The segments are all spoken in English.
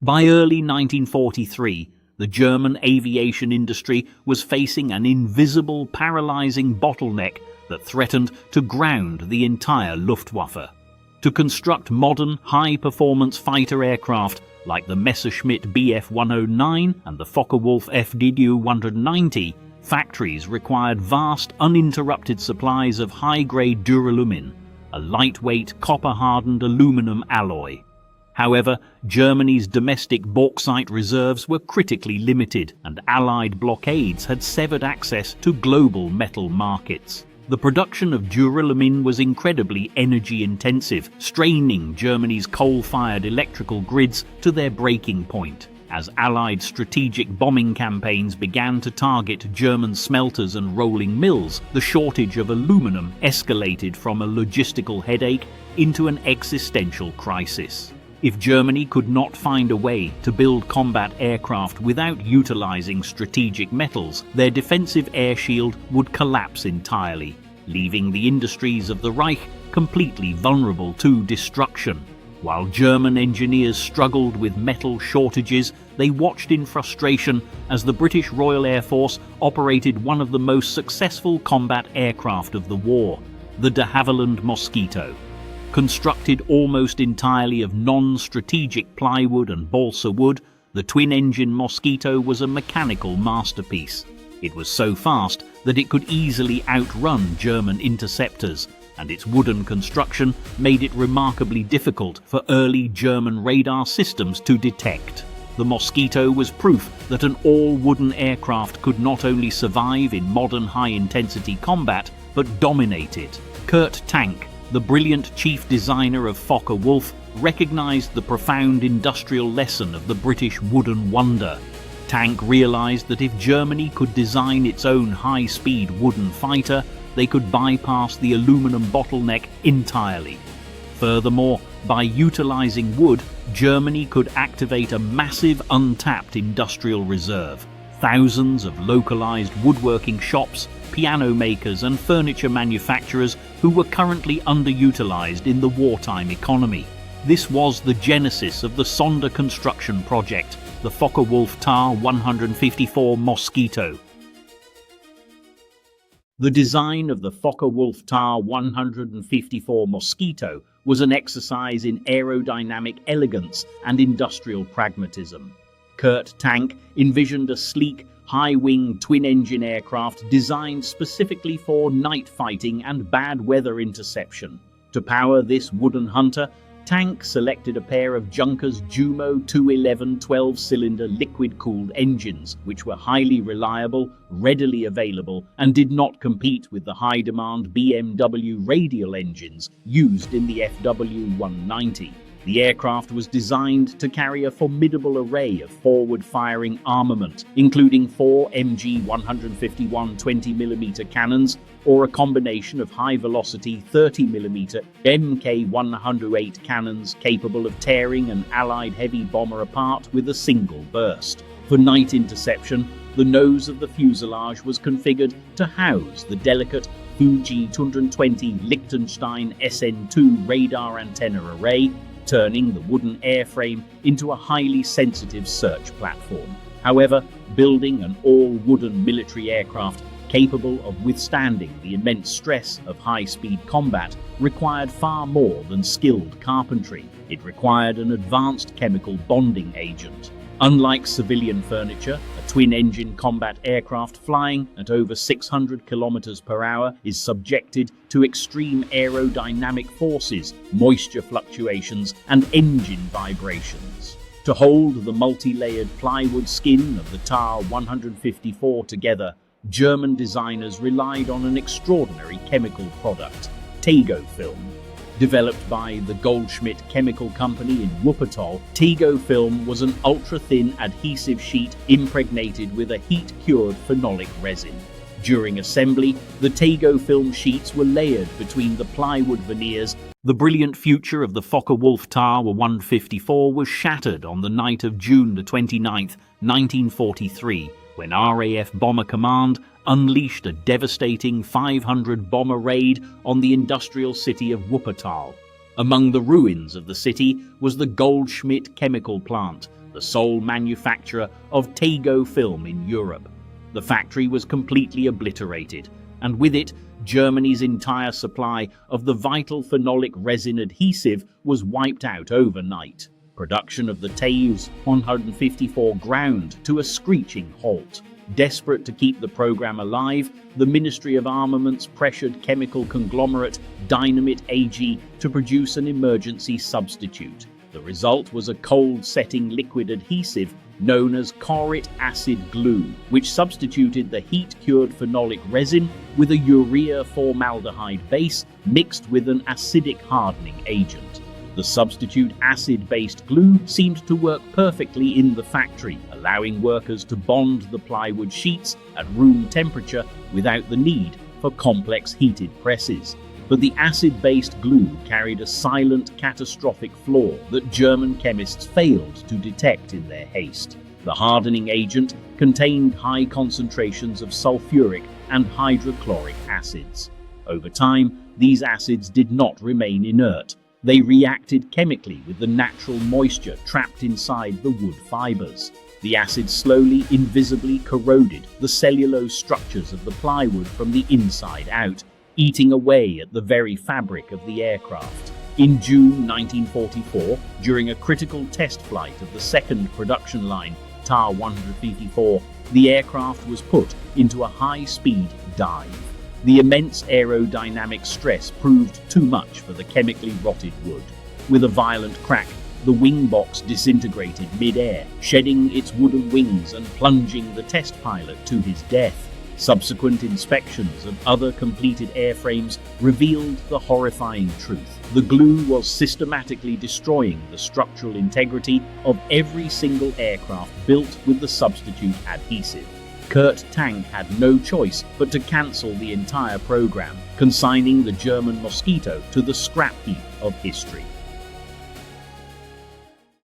By early 1943, the German aviation industry was facing an invisible, paralyzing bottleneck that threatened to ground the entire Luftwaffe. To construct modern, high-performance fighter aircraft like the Messerschmitt Bf 109 and the Focke-Wulf FDU 190, factories required vast, uninterrupted supplies of high-grade duralumin, a lightweight, copper-hardened aluminum alloy. However, Germany's domestic bauxite reserves were critically limited, and Allied blockades had severed access to global metal markets. The production of duralumin was incredibly energy-intensive, straining Germany's coal-fired electrical grids to their breaking point. As Allied strategic bombing campaigns began to target German smelters and rolling mills, the shortage of aluminum escalated from a logistical headache into an existential crisis. If Germany could not find a way to build combat aircraft without utilizing strategic metals, their defensive air shield would collapse entirely, leaving the industries of the Reich completely vulnerable to destruction. While German engineers struggled with metal shortages, they watched in frustration as the British Royal Air Force operated one of the most successful combat aircraft of the war, the de Havilland Mosquito. Constructed almost entirely of non-strategic plywood and balsa wood, the twin-engine Mosquito was a mechanical masterpiece. It was so fast that it could easily outrun German interceptors, and its wooden construction made it remarkably difficult for early German radar systems to detect. The Mosquito was proof that an all-wooden aircraft could not only survive in modern high-intensity combat, but dominate it. Kurt Tank, the brilliant chief designer of Focke-Wulf, recognized the profound industrial lesson of the British wooden wonder. Tank realized that if Germany could design its own high-speed wooden fighter, they could bypass the aluminum bottleneck entirely. Furthermore, by utilizing wood, Germany could activate a massive untapped industrial reserve. Thousands of localized woodworking shops, piano makers and furniture manufacturers who were currently underutilized in the wartime economy. This was the genesis of the Sonder construction project, the Focke-Wulf TAR 154 Mosquito. The design of the Focke-Wulf TAR 154 Mosquito was an exercise in aerodynamic elegance and industrial pragmatism. Kurt Tank envisioned a sleek, high-wing twin-engine aircraft designed specifically for night fighting and bad weather interception. To power this wooden hunter, Tank selected a pair of Junkers Jumo 211 12-cylinder liquid-cooled engines, which were highly reliable, readily available, and did not compete with the high-demand BMW radial engines used in the FW-190. The aircraft was designed to carry a formidable array of forward-firing armament, including 4 MG 151 20mm cannons, or a combination of high-velocity 30mm Mk108 cannons capable of tearing an Allied heavy bomber apart with a single burst. For night interception, the nose of the fuselage was configured to house the delicate Fuji 220 Liechtenstein SN2 radar antenna array, turning the wooden airframe into a highly sensitive search platform. However, building an all-wooden military aircraft capable of withstanding the immense stress of high-speed combat required far more than skilled carpentry. It required an advanced chemical bonding agent. Unlike civilian furniture, a twin-engine combat aircraft flying at over 600 kilometers per hour is subjected to extreme aerodynamic forces, moisture fluctuations, and engine vibrations. To hold the multi-layered plywood skin of the TAR 154 together, German designers relied on an extraordinary chemical product, Tego-film. Developed by the Goldschmidt Chemical Company in Wuppertal, Tego-film was an ultra-thin adhesive sheet impregnated with a heat-cured phenolic resin. During assembly, the Tego-film sheets were layered between the plywood veneers. The brilliant future of the Focke-Wulf TAR 154 was shattered on the night of June 29, 1943, when RAF Bomber Command unleashed a devastating 500-bomber raid on the industrial city of Wuppertal. Among the ruins of the city was the Goldschmidt chemical plant, the sole manufacturer of Tego-film in Europe. The factory was completely obliterated, and with it, Germany's entire supply of the vital phenolic resin adhesive was wiped out overnight. Production of the Tego-154 ground to a screeching halt. Desperate to keep the program alive, the Ministry of Armaments pressured chemical conglomerate Dynamit AG to produce an emergency substitute. The result was a cold-setting liquid adhesive known as corroded acid glue, which substituted the heat-cured phenolic resin with a urea formaldehyde base mixed with an acidic hardening agent. The substitute acid-based glue seemed to work perfectly in the factory, allowing workers to bond the plywood sheets at room temperature without the need for complex heated presses. But the acid-based glue carried a silent, catastrophic flaw that German chemists failed to detect in their haste. The hardening agent contained high concentrations of sulfuric and hydrochloric acids. Over time, these acids did not remain inert. They reacted chemically with the natural moisture trapped inside the wood fibers. The acid slowly, invisibly corroded the cellulose structures of the plywood from the inside out, eating away at the very fabric of the aircraft. In June 1944, during a critical test flight of the second production line, TAR-154, the aircraft was put into a high-speed dive. The immense aerodynamic stress proved too much for the chemically rotted wood. With a violent crack, the wing box disintegrated mid-air, shedding its wooden wings and plunging the test pilot to his death. Subsequent inspections of other completed airframes revealed the horrifying truth. The glue was systematically destroying the structural integrity of every single aircraft built with the substitute adhesive. Kurt Tank had no choice but to cancel the entire program, consigning the German Mosquito to the scrap heap of history.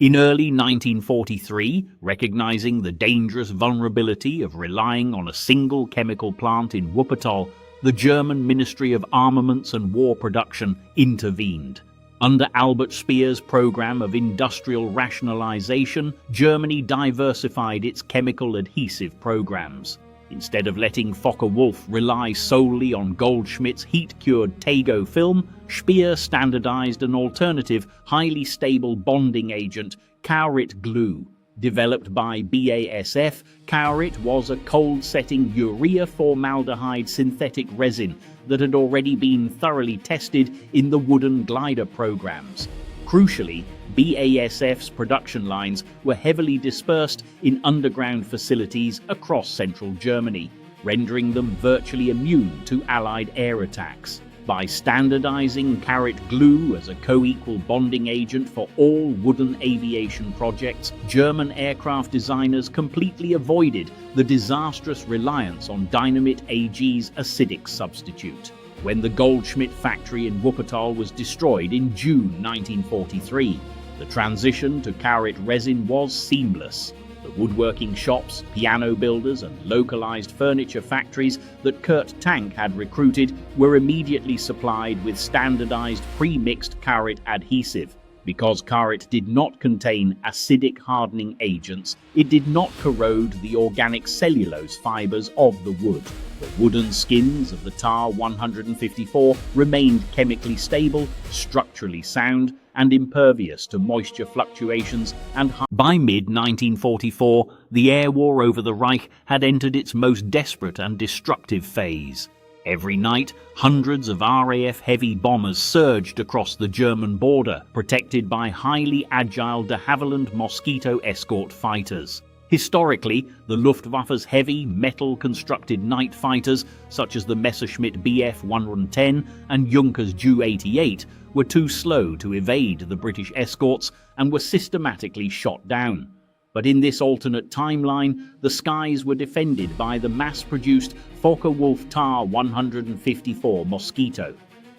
In early 1943, recognizing the dangerous vulnerability of relying on a single chemical plant in Wuppertal, the German Ministry of Armaments and War Production intervened. Under Albert Speer's program of industrial rationalization, Germany diversified its chemical adhesive programs. Instead of letting Focke-Wulf rely solely on Goldschmidt's heat-cured Tego-film, Speer standardized an alternative, highly stable bonding agent, Kaurit glue. Developed by BASF, Kaurit was a cold-setting urea formaldehyde synthetic resin that had already been thoroughly tested in the wooden glider programs. Crucially, BASF's production lines were heavily dispersed in underground facilities across central Germany, rendering them virtually immune to Allied air attacks. By standardizing Kaurit glue as a co-equal bonding agent for all wooden aviation projects, German aircraft designers completely avoided the disastrous reliance on Dynamit AG's acidic substitute. When the Goldschmidt factory in Wuppertal was destroyed in June 1943, the transition to Kaurit resin was seamless. The woodworking shops, piano builders and localized furniture factories that Kurt Tank had recruited were immediately supplied with standardized pre-mixed Kaurit adhesive. Because Kaurit did not contain acidic hardening agents, it did not corrode the organic cellulose fibers of the wood. The wooden skins of the TAR-154 remained chemically stable, structurally sound, and impervious to moisture fluctuations and by mid-1944, the air war over the Reich had entered its most desperate and destructive phase. Every night, hundreds of RAF heavy bombers surged across the German border, protected by highly agile de Havilland Mosquito escort fighters. Historically, the Luftwaffe's heavy, metal-constructed night fighters, such as the Messerschmitt Bf 110 and Junkers Ju-88, were too slow to evade the British escorts and were systematically shot down. But in this alternate timeline, the skies were defended by the mass-produced Focke-Wulf TAR-154 Mosquito.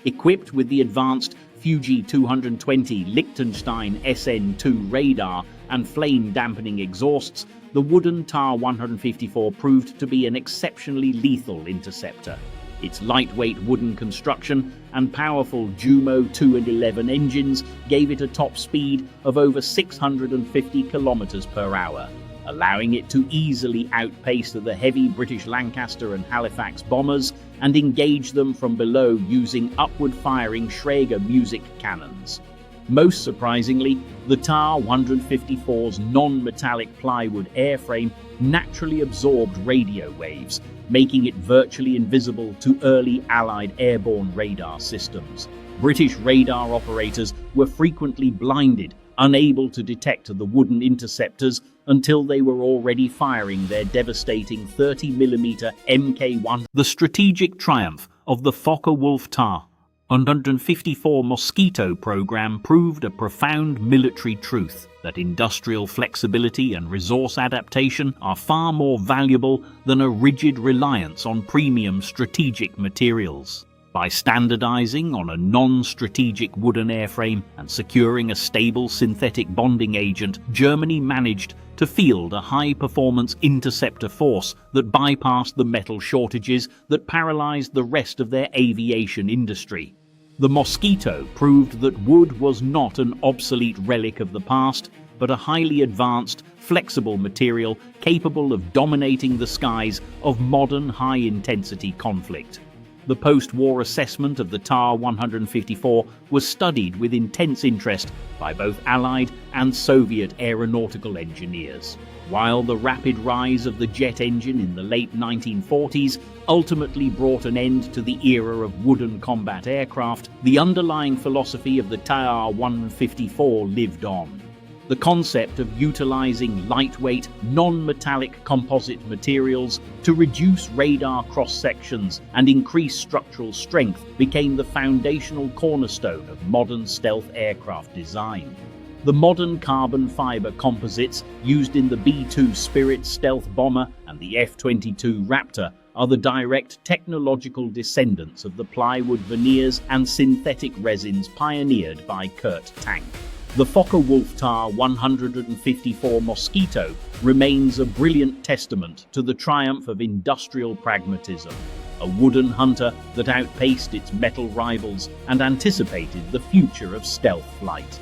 Equipped with the advanced Fuji 220 Liechtenstein SN2 radar and flame-dampening exhausts, the wooden TAR-154 proved to be an exceptionally lethal interceptor. Its lightweight wooden construction and powerful Jumo 2 and 11 engines gave it a top speed of over 650 kilometers per hour, allowing it to easily outpace the heavy British Lancaster and Halifax bombers and engage them from below using upward-firing Schrager music cannons. Most surprisingly, the TAR-154's non-metallic plywood airframe naturally absorbed radio waves, making it virtually invisible to early Allied airborne radar systems. British radar operators were frequently blinded, unable to detect the wooden interceptors until they were already firing their devastating 30mm Mk1. The strategic triumph of the Focke-Wulf TAR-154 Mosquito program proved a profound military truth that industrial flexibility and resource adaptation are far more valuable than a rigid reliance on premium strategic materials. By standardizing on a non-strategic wooden airframe and securing a stable synthetic bonding agent, Germany managed to field a high-performance interceptor force that bypassed the metal shortages that paralyzed the rest of their aviation industry. The Mosquito proved that wood was not an obsolete relic of the past, but a highly advanced, flexible material capable of dominating the skies of modern high-intensity conflict. The post-war assessment of the TAR-154 was studied with intense interest by both Allied and Soviet aeronautical engineers. While the rapid rise of the jet engine in the late 1940s ultimately brought an end to the era of wooden combat aircraft, the underlying philosophy of the TAR-154 lived on. The concept of utilizing lightweight, non-metallic composite materials to reduce radar cross-sections and increase structural strength became the foundational cornerstone of modern stealth aircraft design. The modern carbon fiber composites used in the B-2 Spirit stealth bomber and the F-22 Raptor are the direct technological descendants of the plywood veneers and synthetic resins pioneered by Kurt Tank. The Focke-Wulf TAR-154 Mosquito remains a brilliant testament to the triumph of industrial pragmatism, a wooden hunter that outpaced its metal rivals and anticipated the future of stealth flight.